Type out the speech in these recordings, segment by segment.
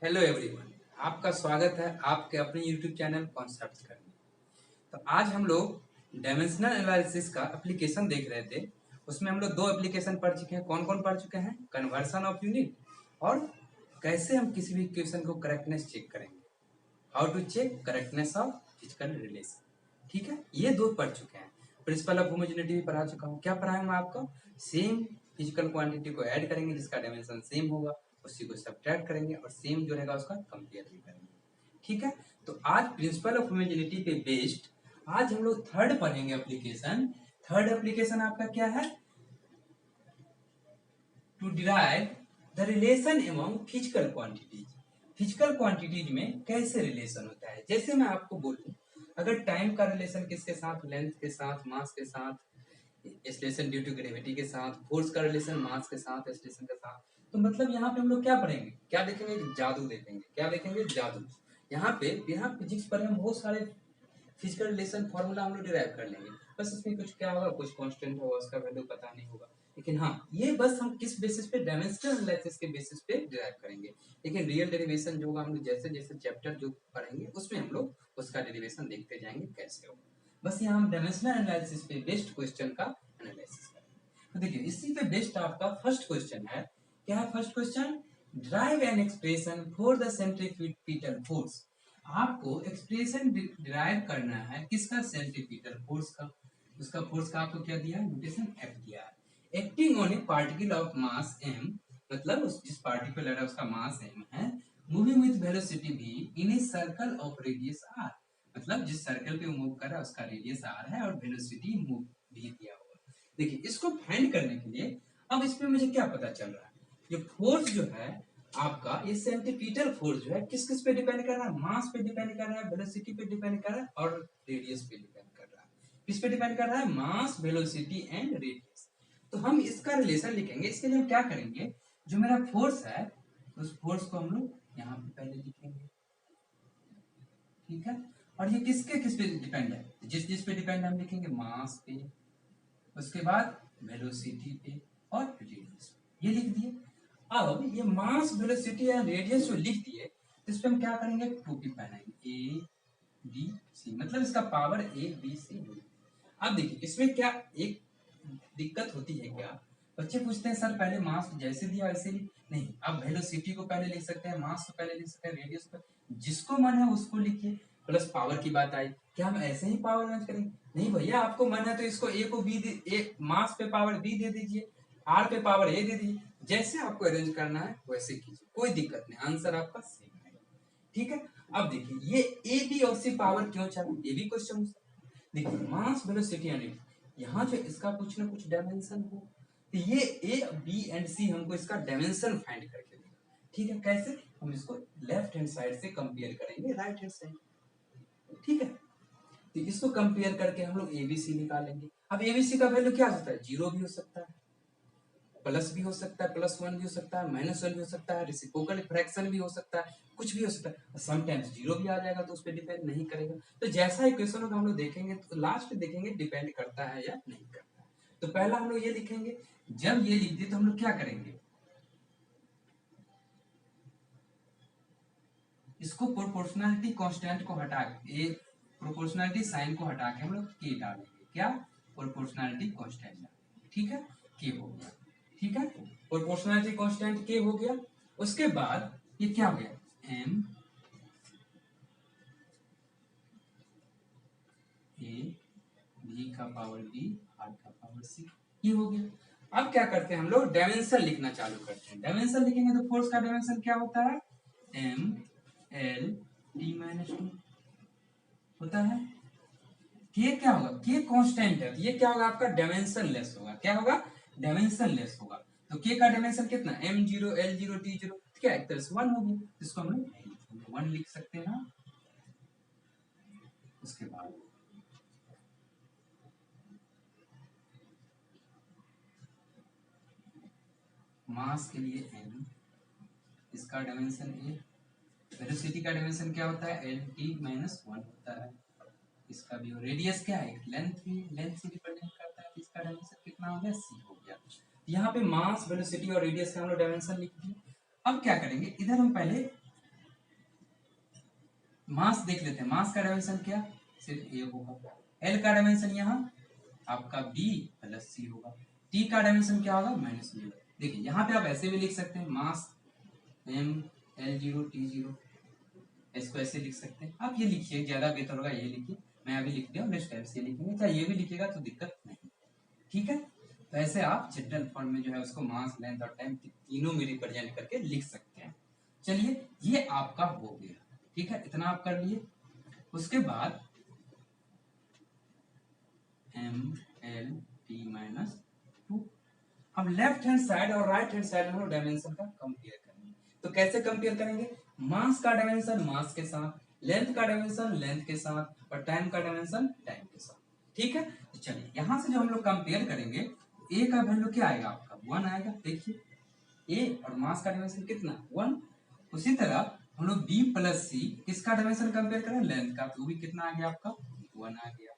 Hello everyone, आपका स्वागत है आपके अपने यूट्यूब चैनल कॉन्सेप्ट्स करने। तो आज हम लोग डायमेंशनल एनालिसिस का एप्लीकेशन देख रहे थे। उसमें हम लोग दो एप्लीकेशन पढ़ चुके हैं। कौन कौन पढ़ चुके हैं? कन्वर्सन ऑफ यूनिट और कैसे हम किसी भी इक्वेशन को करेक्टनेस चेक करेंगे, how to check correctness of physical relation. ठीक है, ये दो पढ़ चुके हैं। प्रिंसिपल ऑफ होमोजेनिटी भी पढ़ा चुका हूँ। क्या पढ़ाया मैं आपको? सेम फिजिकल क्वांटिटी को ऐड करेंगे जिसका डायमेंशन सेम होगा, उसी को सब्ट्रैक्ट करेंगे और सेम जो रहेगा उसका कंपेयर भी करेंगे। ठीक है, तो आज प्रिंसिपल ऑफ होमोजेनिटी पे बेस्ड आज हम लोग थर्ड पढ़ेंगे एप्लीकेशन। थर्ड एप्लीकेशन आपका क्या है? To derive the relation among physical quantities. Physical quantities में कैसे रिलेशन होता है? जैसे मैं आपको बोलूं, अगर टाइम का रिलेशन किसके साथ? लेंथ के साथ, मास के साथ, एक्सलेशन ड्यू टू ग्रेविटी के साथ, फोर्स का रिलेशन मास के साथ, एक्सलेशन के साथ। तो मतलब यहाँ पे हम लोग क्या पढ़ेंगे, क्या देखेंगे? जादू देखेंगे। क्या देखेंगे? जादू। यहाँ पे बिना फिजिक्स पढ़े हम बहुत सारे फिजिकल रिलेशन फॉर्मूला हम लोग डिराइव कर लेंगे। बस इसमें कुछ क्या होगा, कुछ कांस्टेंट होगा, उसका वैल्यू पता नहीं होगा। लेकिन हाँ, ये बस हम किस बेसिस पे? डायमेंशनल एनालिसिस के बेसिस पे डिराइव करेंगे। लेकिन रियल डेरिवेशन जो होगा हम लोग जैसे जैसे चैप्टर जो पढ़ेंगे उसमें हम लोग उसका डेरिवेशन देखते जाएंगे कैसे होगा। बस यहाँ हम डायमेंशनल एनालिसिस पे बेस्ड क्वेश्चन का एनालिसिस करेंगे। तो देखिए, इसी पे बेस्ड आपका फर्स्ट क्वेश्चन है। क्या है first question? Drive an expression for the centripetal force. आपको एक्सप्रेशन डिराइव करना है किसका? सेंट्रीपिटल फोर्स का। उसका फोर्स का आपको क्या दिया? नोटेशन एफ दिया है। Acting on a particle of mass M, मतलब जिस पार्टिकल है उसका मास एम है, moving with velocity V in a circle of radius R, मतलब जिस सर्कल पे मूव कर रहा है उसका रेडियस आर है और वेलोसिटी मूव भी दिया हुआ। देखिए, इसको फाइंड करने के लिए अब इसमें मुझे क्या पता चल रहा है? ये फोर्स जो है आपका, ये सेंट्रीपिटल फोर्स जो है किस किस पे डिपेंड कर रहा है? मास पे डिपेंड कर रहा है, वेलोसिटी पे डिपेंड कर रहा है और रेडियस पे डिपेंड कर रहा है। किस पे डिपेंड कर रहा है? मास, वेलोसिटी एंड रेडियस। तो हम इसका रिलेशन लिखेंगे। इसके लिए हम क्या करेंगे? जो मेरा फोर्स है उस फोर्स को हम लोग यहाँ पे पहले लिखेंगे। ठीक है, और ये किसके किस पे डिपेंड है? जिस जिस पे डिपेंड हम लिखेंगे मास पे, उसके बाद वेलोसिटी पे और रेडियस पे, ये लिख दिए। अब ये मास, वेलोसिटी एंड रेडियस जो लिख दिए, तो इस पे हम क्या करेंगे? टू की पहनाएंगे, ए बी सी, मतलब इसका power A B C D. अब देखिए, इसमें क्या एक दिक्कत होती है क्या? बच्चे पूछते हैं सर पहले मास जैसे दिया वैसे लिख। नहीं, अब वेलोसिटी को पहले लिख सकते हैं, मास को पहले लिख सकते हैं, रेडियस को, जिसको मन है उसको लिखिए। प्लस पावर की बात आई, क्या हम ऐसे ही पावर अरेंज करेंगे? नहीं भैया, आपको मन है तो इसको ए को बी दे, ए मास पे पावर बी दे दीजिए, आर पे पावर ए दे दीजिए। जैसे आपको अरेंज करना है वैसे कीजिए, कोई दिक्कत नहीं, आंसर आपका सेम आएगा। ठीक है, अब देखिए ये ए बी और सी पावर क्यों चाहिए, ये भी क्वेश्चन। देखिए, मास, वेलोसिटी एंड यहाँ जो इसका कुछ ना कुछ डायमेंशन हो, तो ये ए बी एंड सी हमको इसका डायमेंशन फाइंड करके देगा। ठीक है, कैसे? हम इसको लेफ्ट हैंड साइड से कंपेयर करेंगे राइट हैंड साइड। ठीक है, तो इसको कंपेयर करके हम लोग एबीसी निकालेंगे। अब एबीसी का वैल्यू क्या होता है? जीरो भी हो सकता है, प्लस भी हो सकता है, प्लस वन भी हो सकता है, माइनस वन भी हो सकता है, रेसिप्रोकल फ्रैक्शन भी हो सकता है, कुछ भी हो सकता है। समटाइम्स जीरो भी आ जाएगा तो उस पर डिपेंड नहीं करेगा। तो जैसा इक्वेशन होगा हम लोग देखेंगे, तो लास्ट में देखेंगे डिपेंड करता है या नहीं करता है। तो पहला हम लोग ये लिखेंगे। जब ये लिख दिए तो हम लोग क्या करेंगे? इसको प्रोपोर्शनलिटी कांस्टेंट को हटा के, प्रोपोर्शनलिटी साइन को हटा के हम लोग के डालेंगे। क्या? प्रोपोर्शनलिटी कांस्टेंट डालेंगे। ठीक है, के हो गया। ठीक है, प्रोपोर्शनलिटी कांस्टेंट के हो गया। उसके बाद ये क्या हो गया? एम ए बी का पावर बी, आर का पावर सी, ये हो गया। अब क्या करते हैं हम लोग? डायमेंशन लिखना चालू करते हैं। डायमेंशन लिखेंगे तो फोर्स का डायमेंशन क्या होता है? M L T minus two होता है। के क्या होगा? के कांस्टेंट है, तो ये क्या होगा? आपका डायमेंशन लेस होगा। क्या होगा? डायमेंशन लेस होगा। तो के का डायमेंशन कितना? M zero, L zero, T zero, क्या एक तरह से वन हो गया, इसको हम लोग वन लिख सकते हैं ना। उसके बाद मास के लिए एम, इसका डायमेंशन ए, वेलोसिटी का डायमेंशन क्या होता है? एल टी माइनस वन होता है। इसका भी रेडियस क्या है? लेंथ भी लेंथ से रिप्रेजेंट करता है, इसका डायमेंशन कितना हो गया? सी हो गया। यहाँ पे मास, वेलोसिटी और रेडियस का हम लोग डायमेंशन लिख दिए। अब क्या करेंगे? इधर हम पहले मास देख लेते हैं, मास का डायमेंशन क्या, सिर्फ ए होगा। एल का डायमेंशन यहाँ आपका बी प्लस सी होगा। टी का डायमेंशन क्या होगा, माइनस बी होगा। देखिए यहाँ पे आप ऐसे भी लिख सकते हैं, mass M L zero T zero, इसको ऐसे लिख सकते हैं। आप ये लिखिए, ज्यादा बेहतर होगा ये लिखिए, मैं अभी लिख दिया, नेक्स्ट टाइम से लिखेंगे, चाहे ये भी लिखिएगा तो दिक्कत नहीं, ठीक है। तो ऐसे आप जनरल फॉर्म में जो है उसको मास, लेंथ और टाइम तीनों में रिप्रेजेंट करके लिख सकते हैं। चलिए ये आपका हो गया, ठीक है, इतना आप कर लिए। उसके बाद M L T minus two, अब लेफ्ट हैंड साइड और राइट हैंड साइड में डायमेंशन का कंपेयर करेंगे। तो कैसे कंपेयर करेंगे, मास का डायमेंशन मास के साथ, लेंथ का डायमेंशन लेंथ के साथ और टाइम का डायमेंशन टाइम के साथ, ठीक है। तो चलिए यहां से जब हम लोग कंपेयर करेंगे, ए का वैल्यू क्या आएगा आपका 1 आएगा। देखिए ए और मास का डायमेंशन कितना 1। उसी तरह हम लोग बी प्लस सी किसका डायमेंशन कंपेयर करें, लेंथ का, तो भी कितना आ गया आपका 1 आ गया।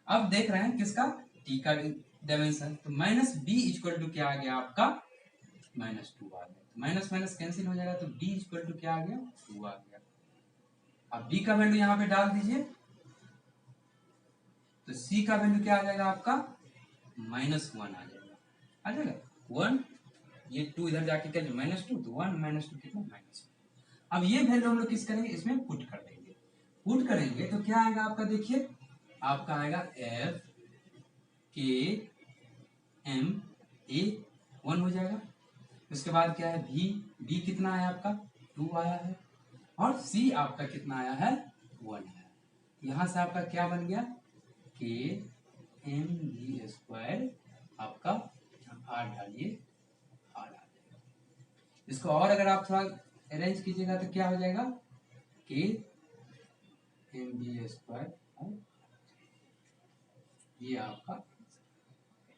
अब देख रहे हैं किसका, टी का डायमेंशन, तो माइनस बी इक्वल टू क्या आ गया आपका माइनस टू आ गया। तो माइनस माइनस कैंसिल हो जाएगा, तो बी इक्वल टू क्या आ गया 2 आ गया। अब बी का वैल्यू यहाँ पे डाल दीजिए, तो सी का वैल्यू क्या आ जाएगा आपका माइनस 1 आ जाएगा, आ जाएगा 1, ये 2 इधर जाके क्या माइनस 2, तो 1 माइनस 2 कितना माइनस। अब ये वैल्यू हम लोग किस करेंगे, इसमें पुट कर देंगे। पुट करेंगे तो क्या आएगा आपका, देखिए आपका आएगा एफ के एम ए 1 हो जाएगा। उसके बाद क्या है भी, बी कितना है आपका 2 आया है, और सी आपका कितना आया है 1 है। यहां से आपका क्या बन गया के एम बी स्क्वायर, आपका आर डालिए, आर आ जाएगा। इसको और अगर आप थोड़ा अरेंज कीजिएगा तो क्या हो जाएगा के एम बी स्क्वायर, ये आपका।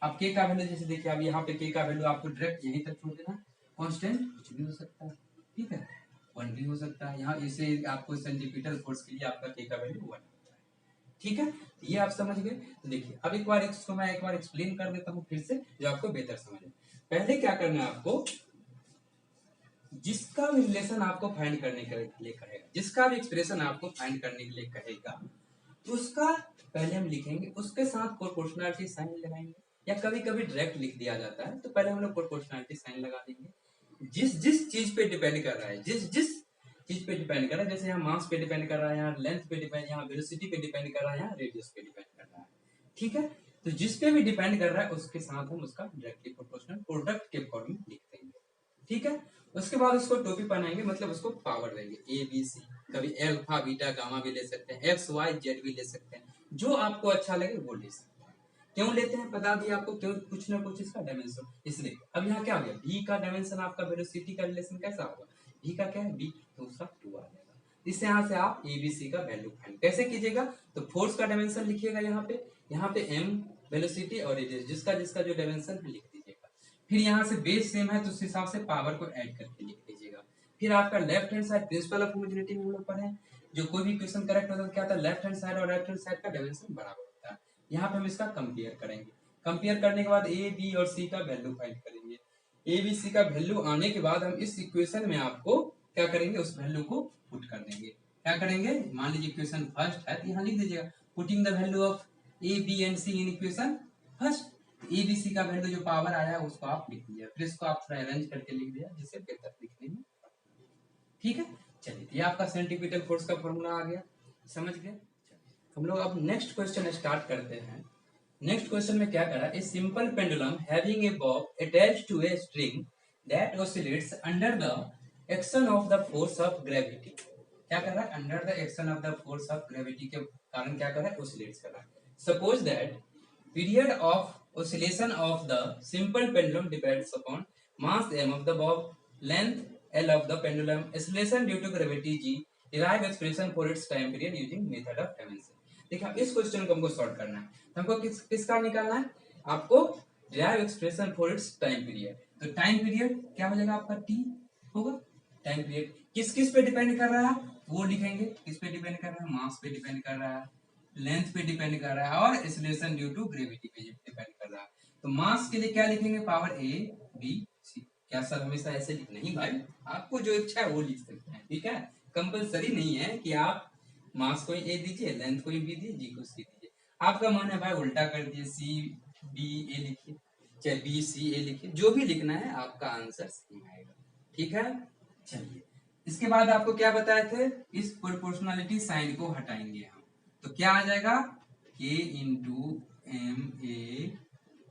अब के का वैल्यू जैसे देखिए, अब यहाँ पे के का वैल्यू आपको डायरेक्ट यहीं तक छोड़ देना, कांस्टेंट कुछ भी हो सकता है, ठीक है 1 भी हो सकता है। यहाँ इसे आपको सेंटीमीटर फोर्स के लिए आपका के का वैल्यू 1 होता है, ठीक है। ये आप समझ गए। तो देखिए अब एक बार इसको मैं एक बार एक्सप्लेन कर देता हूँ फिर से, जो आपको बेहतर समझ में। पहले क्या करना है आपको, जिसका भी रिलेशन आपको फाइंड करने के लिए कहेगा, जिसका भी एक्सप्रेशन आपको फाइंड करने के लिए कहेगा, उसका पहले हम लिखेंगे, उसके साथ प्रोपोर्शनलिटी साइन लगाएंगे, या कभी कभी डायरेक्ट लिख दिया जाता है, तो पहले हम लोग प्रोपोर्शनलिटी साइन लगा देंगे। जिस जिस चीज पे डिपेंड कर रहा है, जिस जिस चीज पे डिपेंड कर रहा है, जैसे यहाँ मास पे डिपेंड कर रहा है, यहाँ लेंथ पे डिपेंड, यहाँ वेलोसिटी पे डिपेंड कर रहा है, यहाँ रेडियस पे डिपेंड कर रहा है, ठीक है। तो जिस पे भी डिपेंड कर रहा है उसके साथ हम उसका डायरेक्टली प्रोपोर्शनल प्रोडक्ट के फॉर्म में लिख देंगे, ठीक है। उसके बाद उसको टोपी पहनाएंगे, मतलब उसको पावर देंगे ए बी सी, कभी अल्फा बीटा गामा भी ले सकते हैं, एक्स वाई जेड भी ले सकते हैं, जो आपको अच्छा लगे वो ले सकते हैं। क्यों लेते हैं बता दिया आपको, क्यों, कुछ ना कुछ इसका डायमेंशन, इसलिए। अब यहाँ क्या हो गया, बी का डायमेंशन आपका वेलोसिटी का रिलेशन कैसा होगा, बी का क्या है बी, तो उसका 2 आ जाएगा। इससे यहाँ से आप ए बी सी का वैल्यू फाइंड कैसे कीजिएगा, तो फोर्स का डायमेंशन लिखिएगा यहाँ पे एम वेलोसिटी और रेडियस, जिसका जिसका जो डायमेंशन है लिख दीजिएगा। फिर यहाँ से बेस सेम है तो उस हिसाब से पावर को ऐड करके लिख दीजिएगा। फिर आपका left hand side principle of homogeneity में हम लोग पढ़े, जो कोई भी क्वेश्चन करेक्ट होता है क्या होता है, लेफ्ट हैंड साइड और राइट हैंड साइड का डायमेंशन बराबर होता है। यहाँ पे हम इसका कंपेयर करेंगे, कंपेयर करने के बाद ए बी और सी का वैल्यू फाइंड करेंगे। ए बी सी का वैल्यू आने के बाद हम इस इक्वेशन में आपको क्या करेंगे, उस वैल्यू को पुट कर देंगे। क्या करेंगे, मान लीजिए इक्वेशन फर्स्ट है तो यहाँ लिख दीजिएगा putting the value of A B and C in equation first. A B C का वैल्यू जो पावर आया उसको आप लिख दीजिए, फिर इसको आप थोड़ा अरेंज करके लिख दिया जिससे बेहतर दिखने में, ठीक है। चलिए ये आपका सेंटीमीटर फोर्स का फॉर्मूला आ गया, समझ गए। हम लोग अब नेक्स्ट क्वेश्चन स्टार्ट करते हैं। नेक्स्ट क्वेश्चन में क्या करा, a simple pendulum having a bob attached to a string that oscillates under the action of the force of gravity. क्या कर रहा है, under the action of the force of gravity के कारण क्या कर रहा है, ऑसिलेट्स कर रहा है। Suppose that period of oscillation of the simple pendulum depends upon mass m of the bob, length l of the pendulum, acceleration due to gravity g, derive expression for its time period using method of dimension। देखिए इस question को हमको solve करना है, तो हमको किसका निकालना है, आपको derive expression for its time period। तो टाइम पीरियड क्या हो जाएगा आपका t होगा। टाइम पीरियड किस किस पे डिपेंड कर रहा है वो लिखेंगे, किस पे डिपेंड कर रहा है, मास पे डिपेंड कर रहा है, लेंथ पे डिपेंड कर रहा है, और एक्सेलरेशन ड्यू टू ग्रेविटी पे डिपेंड कर रहा है। तो मास के लिए क्या लिखेंगे, पावर ए बी सी। क्या सर हमेशा ऐसे लिखना ही भाई, आपको जो इच्छा है वो लिख सकते हैं, ठीक है। कंपलसरी नहीं है कि आप मास को ए दीजिए, लेंथ को बी दीजिए, जी को सी दीजिए। आपका मन है भाई उल्टा कर दिए, सी बी ए लिखिए, चाहे बी सी ए लिखिए, जो भी लिखना है आपका आंसर सही आएगा। ठीक है, चलिए इसके बाद आपको क्या बताए थे, इस प्रोपोर्शनलिटी साइन को हटाएंगे हम, तो क्या आ जाएगा, के इंटू एम ए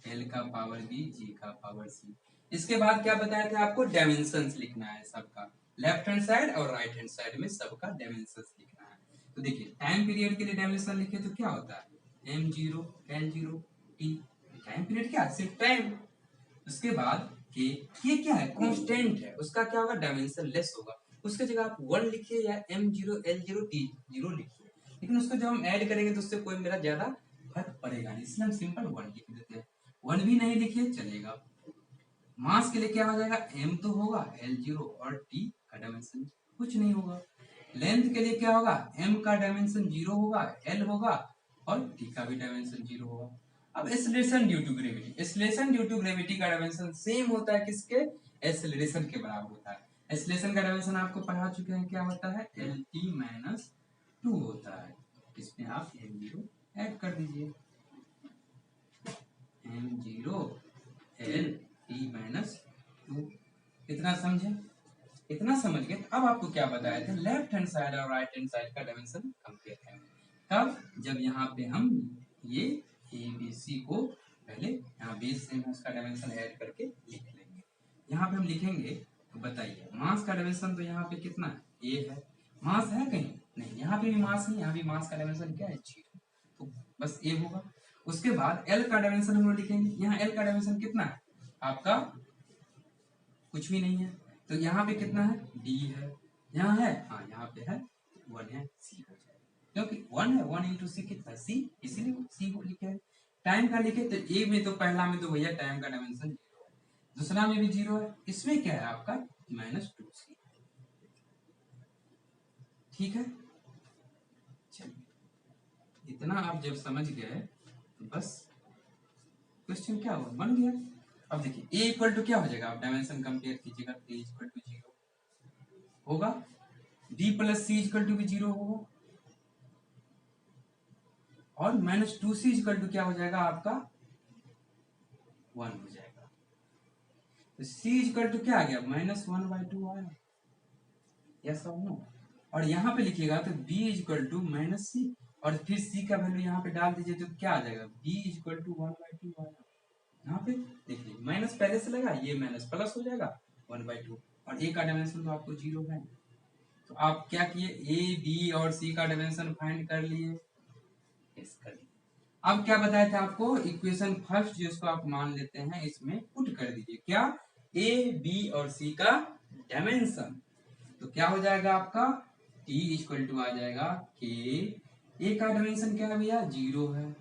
एल का पावर बी जी का पावर सी। इसके बाद क्या बताया था आपको, डायमेंशंस लिखना है सबका, लेफ्ट हैंड साइड और राइट हैंड साइड में सबका डायमेंशंस लिखना है। तो देखिए टाइम पीरियड के लिए डायमेंशन लिखे तो क्या होता है, M zero L zero T, time period क्या सिर्फ टाइम। उसके बाद के क्या है, कांस्टेंट है, उसका क्या होगा, डायमेंशन लेस होगा, उसके जगह आप 1 लिखिए या M zero L zero T zero लिखिए, लेकिन उसको जब हम ऐड करेंगे तो उससे कोई मेरा ज्यादा फर्क पड़ेगा नहीं, इसलिए हम सिंपल 1 लिख देते हैं। 1 भी नहीं लिखिए चलेगा। मास के लिए क्या हो जाएगा, m तो होगा, l जीरो और t का डायमेंशन कुछ नहीं होगा। लेंथ के लिए क्या होगा, m का डायमेंशन 0 होगा, l होगा और t का भी डायमेंशन 0 होगा। अब acceleration due to gravity, acceleration due to gravity का डायमेंशन सेम होता है किसके, एक्सेलरेशन के बराबर होता है। एक्सेलरेशन का डायमेंशन आपको पढ़ा चुके हैं, क्या होता है, lt माइनस 2 होता है। इसमें आप m0 ऐड कर दीजिए, m0 l t माइनस 2। इतना समझे, इतना समझ गए। अब आपको क्या बताया था, लेफ्ट हैंड साइड और राइट हैंड साइड का डायमेंशन कंपेयर करेंगे, तब जब यहाँ पे हम ये ए बी सी को पहले यहाँ बेस से उसका डायमेंशन ऐड करके लिख लेंगे। यहाँ पे हम लिखेंगे तो बताइए, मास का डायमेंशन तो यहाँ पे कितना है, ए है, मास है कहीं नहीं, यहाँ पे भी मास नहीं, यहाँ भी मास का डायमेंशन क्या है, 0, तो बस ए होगा। उसके बाद एल का डायमेंशन हम लोग लिखेंगे, यहाँ एल का डायमेंशन कितना है आपका, कुछ भी नहीं है, तो यहाँ पे कितना है, डी है, यहाँ है, हाँ यहाँ पे है 1 है, सी हो जाएगा, क्योंकि 1 है, 1 इंटू सी कितना, सी, इसीलिए सी को लिखे है। टाइम का लिखे तो ए में तो पहला में तो भैया टाइम का डायमेंशन 0 है, दूसरा में भी 0 है, इसमें क्या है आपका -2c। ठीक है, चलिए इतना आप जब समझ गए तो बस क्वेश्चन क्या हुआ, बन गया। अब देखिए ए इक्वल टू क्या हो जाएगा, आप डायमेंशन कंपेयर कीजिएगा, ए इक्वल टू 0 होगा, D plus C equal to भी 0 होगा, और -2c इक्वल टू क्या हो जाएगा आपका 1 हो जाएगा। तो c इक्वल टू क्या आ गया, -1/2 आया, यस और नो। और यहाँ पे लिखिएगा तो b इक्वल टू -c, और फिर c का वैल्यू यहाँ पे डाल दीजिए तो क्या आ जाएगा, b इक्वल टू 1/2 आया। यहाँ पे देखिए माइनस पहले से लगा, ये माइनस प्लस हो जाएगा 1/2, और a का डायमेंशन तो आपको 0 है, तो आप क्या किए, a b और c का डायमेंशन फाइंड कर लिए, यस कर लिए। अब क्या बताया था आपको, इक्वेशन फर्स्ट जिसको आप मान लेते हैं इसमें पुट कर दीजिए, क्या, ए बी और सी का डायमेंशन, तो क्या हो जाएगा आपका, t इक्वल टू आ जाएगा के, ए का डायमेंशन क्या है भैया, 0 है,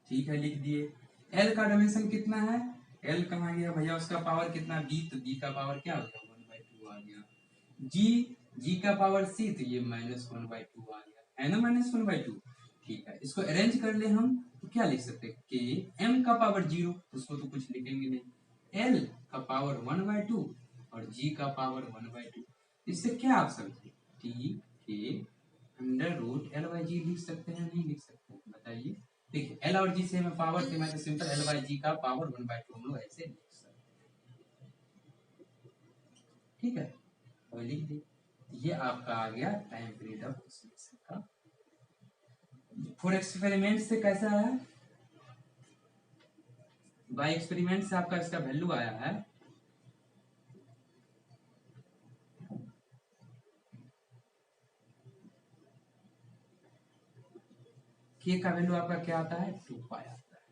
ठीक है लिख दिए। एल का डायमेंशन कितना है, एल कहाँ गया भैया, उसका पावर कितना, बी, तो बी का पावर क्या हो गया 1/2 आ गया। जी, जी का पावर सी, तो ये -1/2 आ गया, है ना -1/2। ठीक है, इसको अरेंज कर ले हम तो क्या लिख सकते हैं, के एम का पावर 0, उसको तो कुछ लिखेंगे नहीं, एल का पावर 1/2 और जी का पावर 1/2। इससे क्या आप समझे, टी के अंडर रूट एल बाई जी लिख सकते हैं, नहीं लिख सकते, बताइए। देखिए एल और जी से हमें पावर थे, मैं तो सिंपल एल बाई जी का पावर 1/2 हम लोग ऐसे लिख सकते हैं। ठीक है, और लिख दी, ये आपका आ गया टाइम पीरियड ऑफ ऑसिलेशन का। फॉर एक्सपेरिमेंट से कैसा है, बाय एक्सपेरिमेंट से आपका इसका वैल्यू आया है के का वैल्यू आपका क्या आता है, 2 पाई आता है,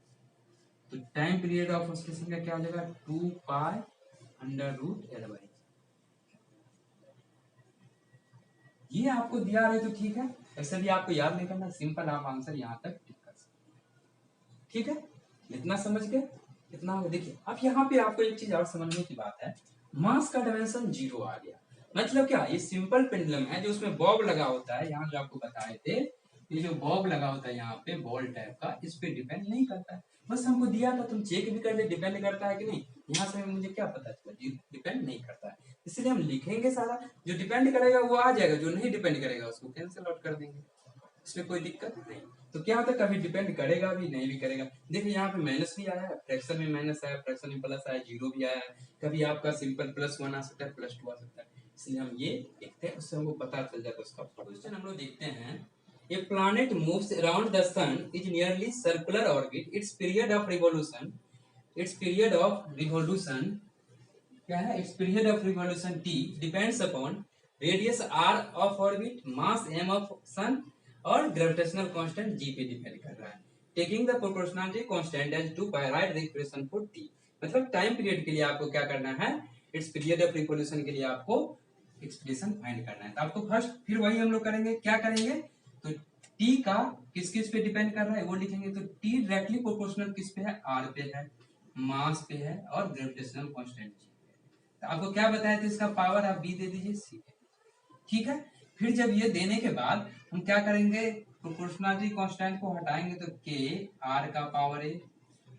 तो टाइम पीरियड ऑफ ऑसिलेशन का क्या हो जाएगा, 2 pi under root L by. ये आपको दिया है तो ठीक है, ऐसा भी आपको याद नहीं करना, सिंपल आप आंसर यहाँ तक टिक कर सकते हैं। ठीक है, इतना समझ गए, इतना देखिए। अब यहाँ पे आपको एक चीज और समझने की बात है, मास का डायमेंशन 0 आ गया, मतलब क्या, ये सिंपल पेंडुलम है जो उसमें बॉब लगा होता है, यहाँ जो आपको बताए थे, ये जो बॉब लगा होता है यहाँ पे बॉल टाइप का, इस पे डिपेंड नहीं करता है, बस हमको दिया था, तुम चेक भी कर ले डिपेंड करता है कि नहीं, यहाँ से मुझे क्या पता चला, डिपेंड नहीं करता है, इसलिए हम लिखेंगे सारा, जो डिपेंड करेगा वो आ जाएगा, जो नहीं डिपेंड करेगा उसको कैंसिल आउट कर देंगे। उसमें कोई दिक्कत नहीं। तो क्या होता है, कभी डिपेंड करेगा भी, नहीं भी करेगा। देखिए यहाँ पे माइनस भी आया है, फ्रैक्शन में माइनस आया, फ्रैक्शन में प्लस आया, जीरो भी आया है, कभी आपका सिंपल +1 आ सकता है, +2 आ सकता है, इसलिए हम ये देखते हैं, उससे हमको पता चल जाता है उसका। क्वेश्चन हम लोग देखते हैं, a planet moves around the sun is nearly circular orbit, its period of revolution, क्या है, its period of revolution t depends upon radius r of orbit, mass m of sun और ग्रेविटेशनल कांस्टेंट g पे depend कर रहा है। Taking the proportionality constant as 2 pi, write the equation for t। मतलब time period के लिए आपको क्या करना है, इट्स पीरियड ऑफ रिवॉल्यूशन के लिए आपको एक्सप्रेशन फाइंड करना है। तो आपको फर्स्ट फिर वही हम लोग करेंगे, क्या करेंगे, तो t का किस किस पे डिपेंड कर रहा है वो लिखेंगे। तो t डायरेक्टली प्रोपोर्शनल किस पे है, r पे है, मास पे है और ग्रेविटेशनल कांस्टेंट g। तो आपको क्या बताया था, इसका पावर आप b दे दीजिए, c। ठीक है, फिर जब ये देने के बाद हम क्या करेंगे, प्रोपोर्शनलिटी कांस्टेंट को हटाएंगे तो k, r का पावर a,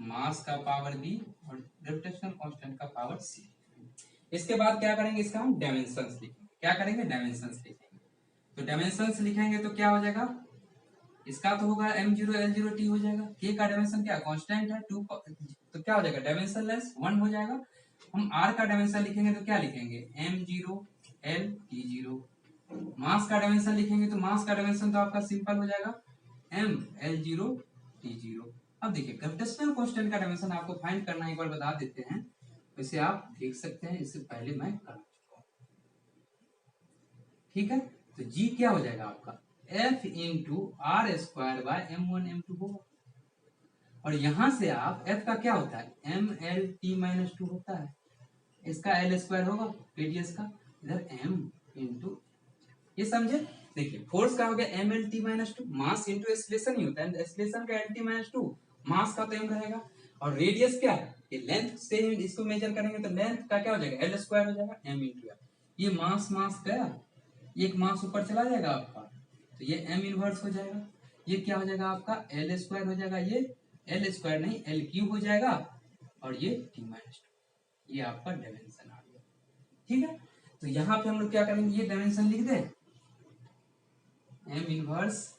मास का पावर b और ग्रेविटेशनल कांस्टेंट का पावर c। इसके बाद क्या करेंगे, इसका हम डायमेंशंस लिखेंगे। क्या करेंगे, डायमेंशंस लिखेंगे। तो डायमेंशंस लिखेंगे तो क्या हो जाएगा, इसका तो होगा m0 l0 t हो जाएगा, k का डायमेंशन क्या कांस्टेंट है 2, तो क्या हो जाएगा डायमेंशन लेस 1 हो जाएगा। हम r का डायमेंशन लिखेंगे तो क्या लिखेंगे, m0 l t0। मास का डायमेंशन लिखेंगे तो मास का डायमेंशन तो आपका सिंपल हो जाएगा m l0 t0। अब देखिए ग्रेविटेशनल कांस्टेंट का डायमेंशन आपको फाइंड करना, एक बार बता देते हैं, वैसे आप देख सकते हैं, इससे पहले मैं कर चुका हूं। ठीक है, तो g क्या हो जाएगा आपका f into R square by m1 m2 होगा, और यहां से आप f का क्या होता है mlt-2 होता है, इसका l स्क्वायर होगा रेडियस का, इधर m इंटू, ये समझे। देखिए फोर्स का हो गया mlt-2, मास इंटू एक्सीलरेशन ही होता है, एक्सीलरेशन का lt-2, मास का तो m रहेगा, और रेडियस क्या है, ये लेंथ से इसको मेजर करेंगे तो लेंथ का क्या हो जाएगा l स्क्वायर हो जाएगा m इंटू r। ये मास मास गया, एक मास ऊपर चला जाएगा आपका, तो ये m इनवर्स हो जाएगा, ये क्या हो जाएगा आपका l स्क्वायर हो जाएगा, ये l स्क्वायर नहीं l क्यूब हो जाएगा, और ये t-2, ये आपका डायमेंशन आ गया। ठीक है, तो यहाँ पे हम लोग क्या करेंगे, ये डायमेंशन लिख दे, m inverse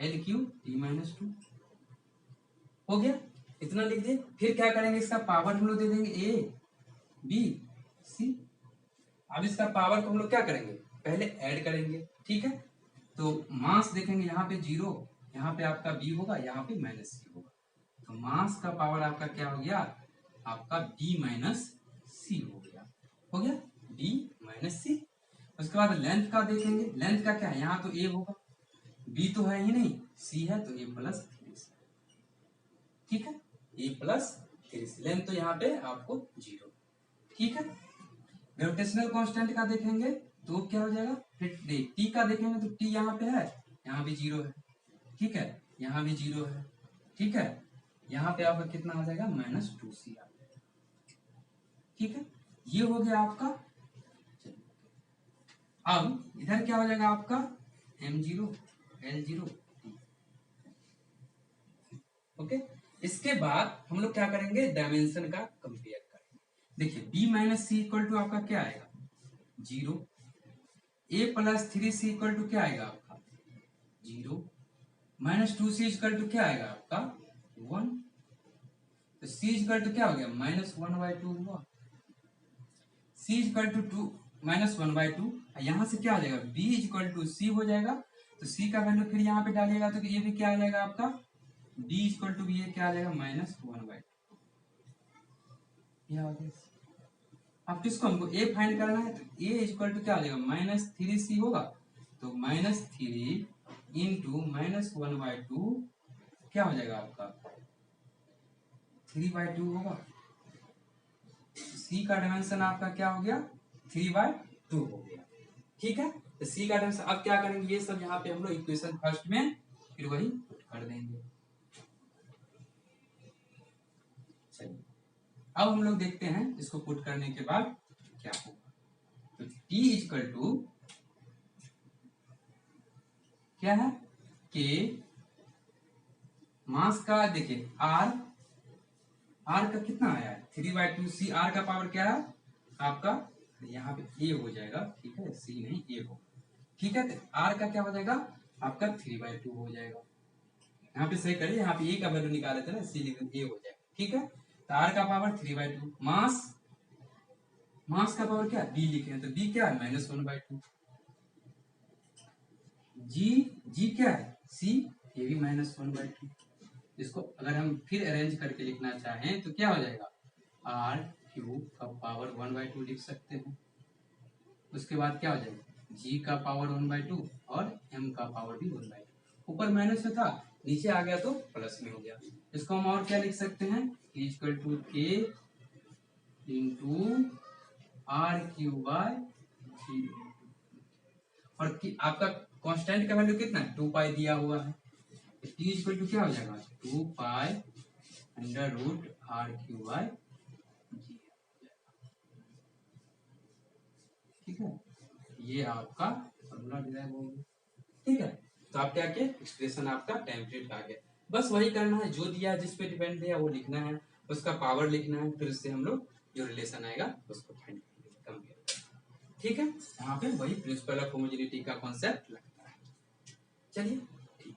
l cube t-2 हो गया, इतना लिख दिए। फिर क्या करेंगे, इसका पावर हम लोग दे देंगे a b c। अब इसका पावर को हम लोग क्या करेंगे, पहले ऐड करेंगे। ठीक है, तो मास देखेंगे यहाँ पे 0, यहाँ पे आपका b होगा, यहाँ पे -c होगा, तो मास का पावर आपका क्या हो गया, आपका b माइनस सी हो गया, हो गया b माइनस सी। उसके बाद लेंथ का देखेंगे, लेंथ का क्या है, यहाँ तो a होगा, b तो है ही नहीं, c है तो a प्लस 3। ठीक है, a प्लस 3, लेंथ तो यहाँ पे आपको 0। ठीक है, ग्रेविटेशनल कांस्टेंट का देखेंगे तो क्या हो जाएगा, फिर टी का देखेंगे तो टी यहाँ पे है, यहाँ भी 0 है। ठीक है, यहाँ भी 0 है। ठीक है, यहाँ पे आपका कितना आ जाएगा, -2c आ जाएगा। ठीक है, ये हो गया आपका। अब इधर क्या हो जाएगा आपका m0 l0 t। ओके, इसके बाद हम लोग क्या करेंगे, डायमेंशन का कंपेयर करेंगे। देखिए b minus C equal to आपका क्या आएगा 0, a plus 3c equal to क्या आएगा आपका 0, -2c इक्वल टू क्या आएगा आपका 1, तो c इक्वल टू क्या हो गया -1/2 हुआ, c इक्वल टू 2 -1/2, यहाँ से क्या हो जाएगा b इक्वल टू c हो जाएगा, तो c का वैल्यू फिर यहाँ पे डालिएगा तो ये भी क्या आ जाएगा आपका b इक्वल टू ये क्या आ जाएगा -1/2। अब किसको हमको a फाइंड करना है, तो a इक्वल टू क्या आ जाएगा -3c होगा, तो -3 इंटू -1/2 क्या हो जाएगा आपका 3/2 होगा। c का डायमेंशन आपका क्या हो गया 3/2 हो गया। ठीक है, तो c का डायमेंशन, अब क्या करेंगे, ये सब यहाँ पे हम लोग इक्वेशन फर्स्ट में फिर वही पुट कर देंगे। चलिए अब हम लोग देखते हैं इसको पुट करने के बाद क्या होगा। तो t इक्वल टू क्या है k, मास का देखिए r का कितना आया है 3/2, c r का पावर क्या है आपका, यहाँ पे a हो जाएगा। ठीक है, c नहीं a हो। ठीक है, तो r का क्या हो जाएगा, आपका 3/2 हो जाएगा। यहाँ पे सही करिए, यहाँ पे ए का वैल्यू निकाले थे ना, इसीलिए ए हो जाएगा। ठीक है, तो आर का पावर 3/2, मास का पावर क्या बी लिखे हैं, तो बी क्या है -1/2, जी क्या है सी, ये भी -1/2। इसको अगर हम फिर अरेंज करके लिखना चाहें तो क्या हो जाएगा, आर क्यूब का पावर 1/2 लिख सकते हैं। उसके बाद क्या हो जाएगा, जी का पावर 1/2 और एम का पावर भी 1/2। ऊपर माइनस में था, नीचे आ गया तो प्लस में हो गया। इसको हम और क्या लिख सकते हैं, equal to K into are cube by जी। और आपका कांस्टेंट का वैल्यू कितना है, 2 पाई दिया हुआ है। टी इक्वल टू क्या हो जाएगा, 2 pi under root R cube by G. ठीक है, ये आपका फॉर्मूला डिराइव हो गया। ठीक है, तो आप क्या किए, एक्सप्रेशन आपका टेम्पलेट आ गया। बस वही करना है, जो दिया जिस पे डिपेंड दिया वो लिखना है, उसका पावर लिखना है, फिर उससे हम लोग जो रिलेशन आएगा उसको फाइंड करेंगे। ठीक है, यहाँ पे वही प्रिंसिपल ऑफ होमोजेनिटी का कॉन्सेप्ट लगता है। चलिए ठीक,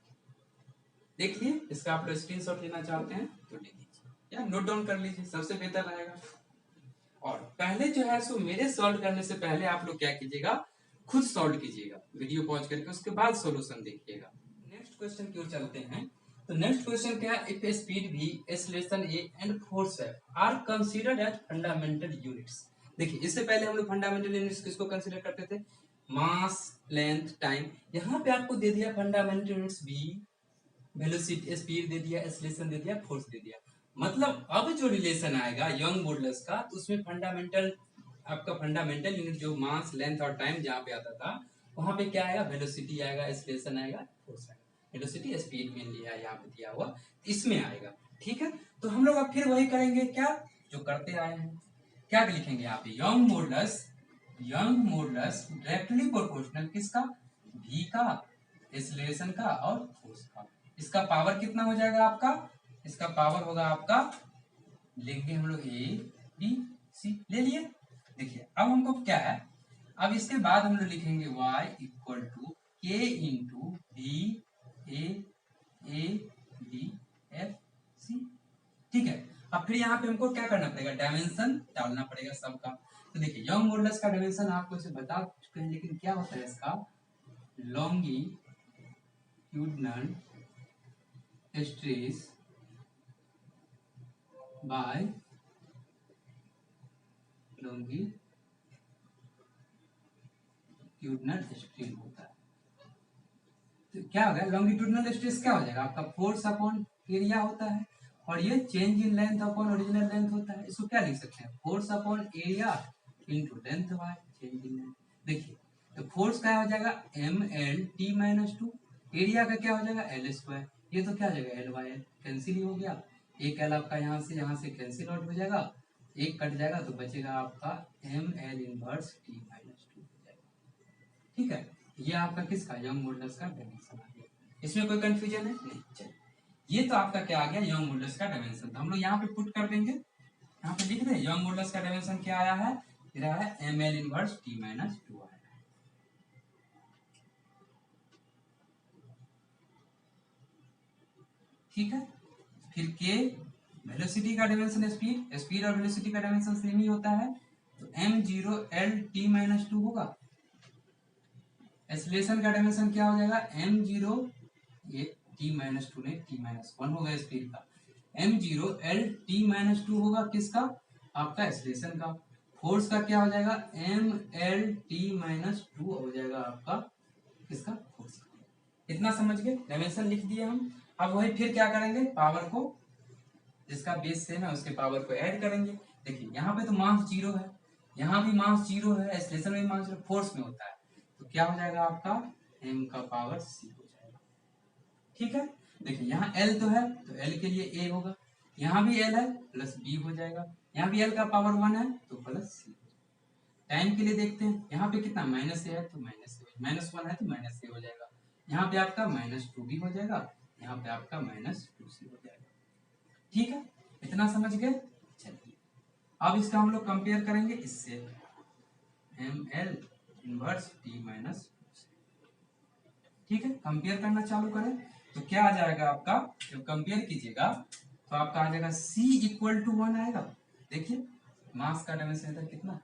देख लिए, इसका आप लोग स्क्रीनशॉट लेना चाहते हैं तो ले लीजिए या नोट डाउन कर लीजिए, सबसे बेहतर रहेगा। और पहले जो है सो मेरे सॉल्व करने से पहले आप लोग क्या कीजिएगा, खुद सॉल्व कीजिएगा, वीडियो पॉज करके, उसके बाद सॉल्यूशन देखिएगा। नेक्स्ट क्वेश्चन की ओर चलते हैं। तो नेक्स्ट क्वेश्चन क्या है, if speed v, acceleration a and force f are considered as fundamental units. देखिए, इससे पहले हम लोग फंडामेंटल यूनिट्स किसको कंसीडर करते थे, मास, लेंथ, टाइम। यहाँ पे आपको दे दिया fundamental units v, velocity speed दे दिया, एक्सीलरेशन दे दिया, फोर्स दे दिया। मतलब अब जो रिलेशन आएगा यंग मॉडुलस का, तो उसमें फंडामेंटल, आपका फंडामेंटल यूनिट जो मास, लेंथ और टाइम जहाँ पे आता था, वहां पे क्या आएगा, वेलोसिटी आएगा, एक्सीलरेशन आएगा, फोर्स आएगा। वेलोसिटी स्पीड मेनली है यहाँ पे दिया हुआ, इसमें आएगा। ठीक है, तो हम लोग अब फिर वही करेंगे, क्या जो करते आए हैं। क्या लिखेंगे यहाँ पे, यंग मॉडुलस डायरेक्टली प्रोपोर्शनल किसका, v का, एक्सीलरेशन का और फोर्स का। इसका पावर कितना हो जाएगा आपका, इसका पावर होगा आपका, लेंगे हम लोग ए बी सी, ले लिए। देखिए अब हमको क्या है, अब इसके बाद हम लोग लिखेंगे y equal to K into B A B F C. ठीक है, अब फिर यहाँ पे हमको क्या करना पड़ेगा, डायमेंशन डालना पड़ेगा सबका। तो देखिए यंग मॉडुलस का डायमेंशन आपको इसे बता चुके हैं, लेकिन क्या होता है इसका, longitudinal stress by longitudinal strain होता है। तो क्या हो गया, लॉन्गिट्यूडिनल स्ट्रेस क्या हो जाएगा आपका, फोर्स अपॉन एरिया होता है, और ये change in length upon original length होता है। इसको क्या लिख सकते हैं, force upon area into length by change in length. देखिए, तो फोर्स क्या हो जाएगा ml/t-2, एरिया का क्या हो जाएगा l², ये तो क्या हो जाएगा l/l, कैंसिल ही हो गया। एक l आपका यहाँ से कैंसिल आउट हो जाएगा, एक कट जाएगा तो बचेगा आपका ml−1t-2 हो जाएगा। ठीक है, ये आपका किसका, यंग मॉडुलस का डायमेंशन आ गया। इसमें कोई कंफ्यूजन है नहीं। चलिए, ये तो आपका क्या आ गया, यंग मॉडुलस का डायमेंशन। तो हम लोग यहाँ पे पुट कर देंगे, यहाँ पे लिख दें यंग मॉडुलस का डायमेंशन क्या आया है, मेरा है ml−1t-2 आया है। ठीक है, फिर के, वेलोसिटी का डायमेंशन स्पीड, स्पीड और वेलोसिटी का डायमेंशन सेम ही होता है, तो m0l/t-2 होगा। एक्सीलरेशन का डायमेंशन क्या हो जाएगा, m0, ये t-2 ने t-1 होगा स्पीड का, m0l/t-2 होगा किसका, आपका एक्सीलरेशन का। फोर्स का क्या हो जाएगा, ml/t-2 हो जाएगा आपका किसका, फोर्स का। इतना समझ गए, डायमेंशन लिख दिए हम। अब वही फिर क्या करेंगे, पावर को, जिसका बेस सेम है उसके पावर को ऐड करेंगे। देखिए यहाँ पे तो मास 0 है, यहाँ भी मास 0 है, एक्सीलरेशन में मास 0, फोर्स में होता है, तो क्या हो जाएगा आपका m का पावर c हो जाएगा। ठीक है, देखिए यहाँ l तो है, तो l के लिए a होगा, यहाँ भी l है प्लस b हो जाएगा, यहाँ भी l का पावर 1 है तो प्लस c। टाइम के लिए देखते हैं, यहाँ पे कितना माइनस a है तो माइनस a, -1 है तो माइनस a हो जाएगा, यहाँ पे आपका -2 भी हो जाएगा, यहाँ पे आपका -2c हो जाएगा। ठीक है, इतना समझ गए। चलिए अब इसका हम लोग कंपेयर करेंगे इससे, ml−t-2। ठीक है, कंपेयर करना चालू करें तो क्या आ जाएगा आपका, जब कंपेयर कीजिएगा तो आपका आ जाएगा C इक्वल टू 1 आएगा। देखिए मास का डायमेंशन इधर कितना,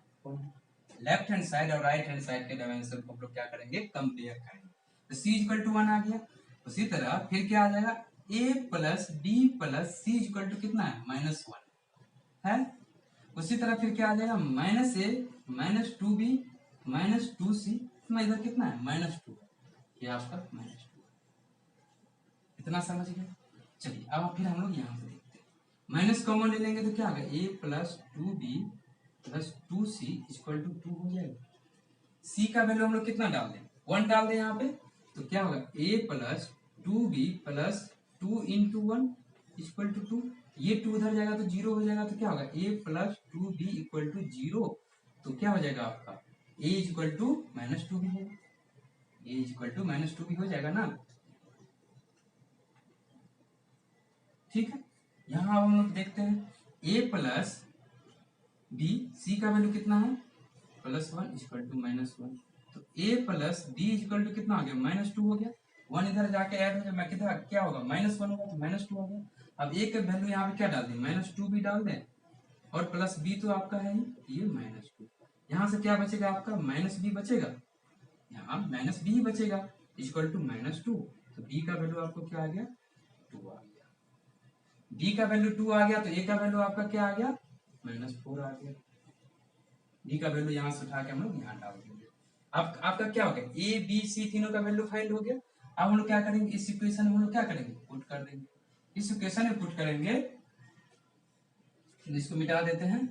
लेफ्ट हैंड साइड और राइट हैंड साइड के डायमेंशन को हम लोग क्या करेंगे, कंपेयर करेंगे। तो C इक्वल टू 1 आ गया। उसी तरह फिर क्या आ जाएगा, A plus B plus C equal to कितना है, -1 है। उसी तरह फिर क्या आ जाएगा, -A minus 2B minus 2C, इधर कितना है, -2, ये आपका -2। इतना समझ गए। चलिए अब फिर हम लोग यहाँ से देखते हैं, माइनस कॉमन ले लेंगे तो क्या आ गया, A plus 2B plus 2C equal to 2 हो जाएगा। C का वैल्यू हम लोग कितना डाल दें, 1 डाल दें यहाँ पे, तो क्या होगा A plus 2B plus 2 into 1 equal to 2, ये 2 उधर जाएगा तो 0 हो जाएगा, तो क्या होगा A plus 2B equal to 0, तो क्या हो जाएगा आपका A इक्वल टू -2B होगा, A इक्वल टू -2B हो जाएगा ना। ठीक है, यहाँ हम लोग देखते हैं A प्लस B, C का वैल्यू कितना है, +1 इक्वल टू -1, तो A plus B equal to कितना हो गया, -2 हो गया। 1 इधर जाके ऐड हो जाए, कितना क्या होगा, -1 होगा, तो -2 हो गया। अब A का वैल्यू यहाँ पे क्या डाल दें, -2B डाल दें, और प्लस B तो आपका है ही, ये -2, यहाँ से क्या बचेगा आपका, -B बचेगा, यहाँ -B ही बचेगा, इक्वल टू -2, तो B का वैल्यू आपको क्या आ गया, 2 आ गया। B का वैल्यू 2 आ गया, तो A का वैल्यू आपका क्या आ गया, -4 आ गया। D का वैल्यू यहाँ से उठा के हम लोग यहाँ डाल देंगे। अब आपका क्या हो गया, A B C तीनों का वैल्यू फाइंड हो गया। अब हम लोग क्या करेंगे, इस इक्वेशन में हम लोग क्या करेंगे, पुट कर देंगे। इस इक्वेशन में पुट करेंगे, इसको मिटा देते हैं।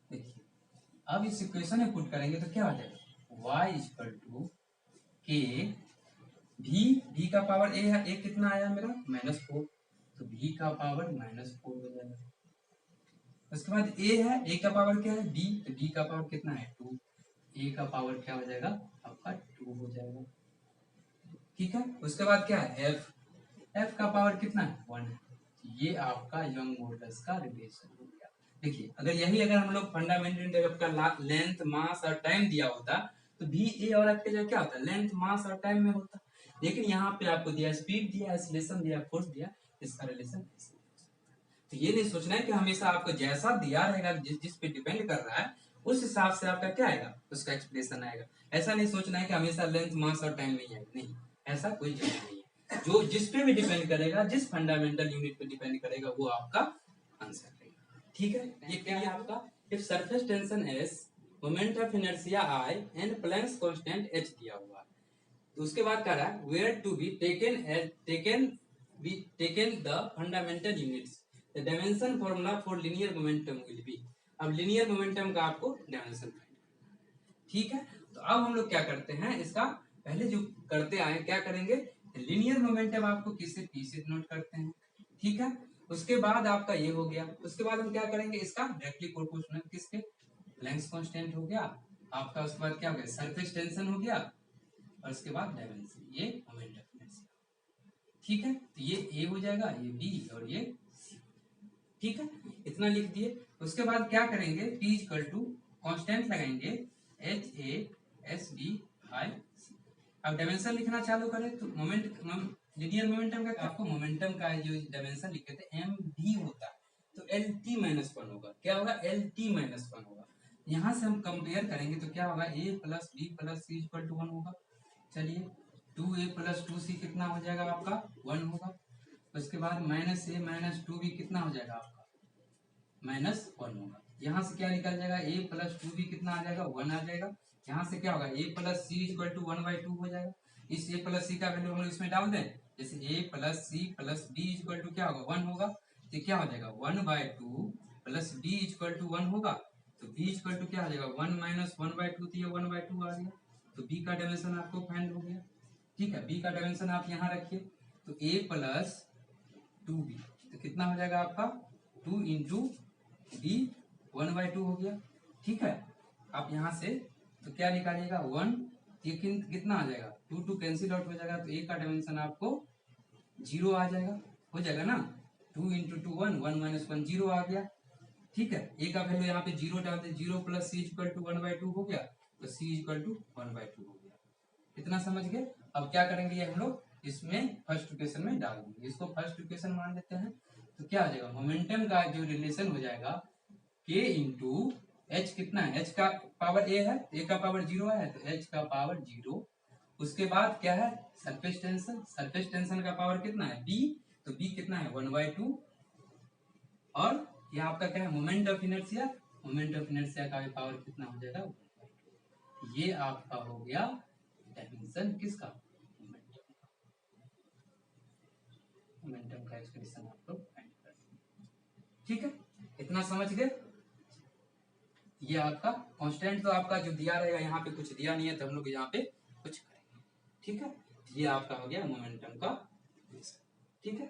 देखिए अब इस इक्वेशन में पुट करेंगे तो क्या हो जाएगा, y इक्वल टू के v का पावर a है, a कितना आया मेरा, -4, तो v का पावर -4 हो जाएगा। उसके बाद a है, a का पावर क्या है, b, तो b का पावर कितना है, 2, a का पावर क्या हो जाएगा आपका 2 हो जाएगा। ठीक है, उसके बाद क्या है, f का पावर कितना है, 1 है। ये आपका यंग मॉडल्स का रिलेशन हो गया। देखिए अगर हम लोग फंडामेंटल का लेंथ मास और टाइम दिया होता तो भी ए और एफ के जगह क्या होता, लेंथ मास और टाइम में होता, लेकिन यहाँ पे आपको दिया स्पीड दिया, एक्सीलरेशन दिया, फोर्स दिया, इसका रिलेशन। तो ये नहीं सोचना है कि हमेशा आपको जैसा दिया रहेगा, जिस पे डिपेंड कर रहा है उस हिसाब से आपका क्या आएगा, उसका एक्सप्रेशन आएगा। ऐसा नहीं सोचना है कि हमेशा लेंथ मास और टाइम में ही आएगा, नहीं, ऐसा कोई जरूरी नहीं है। जो जिस पे भी डिपेंड करेगा, जिस फंडामेंटल यूनिट पे डिपेंड करेगा, वो आपका आंसर रहेगा। ठीक है, ये क्या है आपका, if surface tension S, moment of inertia I and Planck's constant H दिया हुआ है, तो उसके बाद कह रहा है where to be taken the fundamental units, the dimension formula for linear momentum will be. अब लीनियर मोमेंटम का आपको डायमेंशन फाइंड करना। ठीक है, तो अब हम लोग क्या करते हैं, इसका पहले जो करते आए क्या करेंगे, लीनियर मोमेंटम आपको किससे, पी से नोट करते हैं। ठीक है, उसके बाद आपका ये हो गया, उसके बाद हम क्या करेंगे, इसका डायरेक्टली प्रोपोर्शनल किसके, प्लैंक्स कांस्टेंट हो गया आपका। उसके बाद क्या हो गया, सरफेस टेंशन हो गया, और उसके बाद डायमेंशन, ये मोमेंट ऑफ इनर्शिया। ठीक है, तो ये ए हो जाएगा, ये बी और ये सी। ठीक है, इतना लिख दिए। उसके बाद क्या करेंगे, P इक्वल टू कॉन्स्टेंट लगाएंगे HASB बाय C। अब डायमेंशन लिखना चालू करें तो लीनियर मोमेंटम का आपको मोमेंटम का जो डायमेंशन लिखे थे mv होता है, तो LT-1 होगा। क्या होगा, LT-1 होगा। यहाँ से हम कंपेयर करेंगे तो क्या होगा, A plus B plus C equal to 1 होगा। चलिए 2A प्लस 2C कितना हो जाएगा आपका, 1 होगा। उसके बाद -A माइनस 2B कितना हो जाएगा आपका, -1 होगा। यहाँ से क्या निकल जाएगा, A प्लस 2B कितना आ जाएगा, 1 आ जाएगा। यहाँ से क्या होगा, A plus C equal to 1/2 हो जाएगा। इस A प्लस C का वैल्यू हम लोग इसमें डाल दें, जैसे A plus C plus B equal to क्या होगा, 1 होगा, तो क्या हो जाएगा 1/2 प्लस B इक्वल टू 1 होगा, तो B इक्वल टू क्या हो जाएगा 1 माइनस 1/2, तो ये 1/2 आ गया। तो B का डायमेंशन आपको फाइंड हो गया। ठीक है, B का डायमेंशन आप यहाँ रखिए, तो A प्लस 2B, तो कितना हो जाएगा आपका 2 इंटू B 1/2 हो गया। ठीक है, आप यहाँ से तो क्या निकालिएगा 1, ये कितना आ जाएगा 2 कैंसिल आउट हो जाएगा, तो A का डायमेंशन आपको 0 आ जाएगा, हो जाएगा ना। 2 इंटू 2 1, 1 माइनस 1 0 आ गया। ठीक है, A का वैल्यू यहाँ पे 0 डाल दे, 0 प्लस C इक्वल टू 1/2 हो गया, तो c इक्वल टू 1/2 हो गया। इतना समझ गए। अब क्या करेंगे, ये हम लोग इसमें फर्स्ट इक्वेशन में डाल देंगे, इसको फर्स्ट इक्वेशन मान लेते हैं। तो क्या हो जाएगा, मोमेंटम का जो रिलेशन हो जाएगा k इंटू एच, कितना है, h का पावर a है, a का पावर 0 है, तो h का पावर 0। उसके बाद क्या है, सरफेस टेंशन, सरफेस टेंशन का पावर कितना है b, तो b कितना है 1/2। और ये आपका क्या है, moment of inertia, moment of inertia का पावर कितना हो जाएगा 1/2। ये आपका हो गया डायमेंशन किसका, मोमेंटम का एक्सप्रेशन आप लोग फाइंड कर सकते। ठीक है, इतना समझ गए। ये आपका कांस्टेंट तो आपका जो दिया रहेगा, यहाँ पे कुछ दिया नहीं है तो हम लोग यहाँ पे कुछ करेंगे। ठीक है, ये आपका हो गया मोमेंटम का, ठीक है।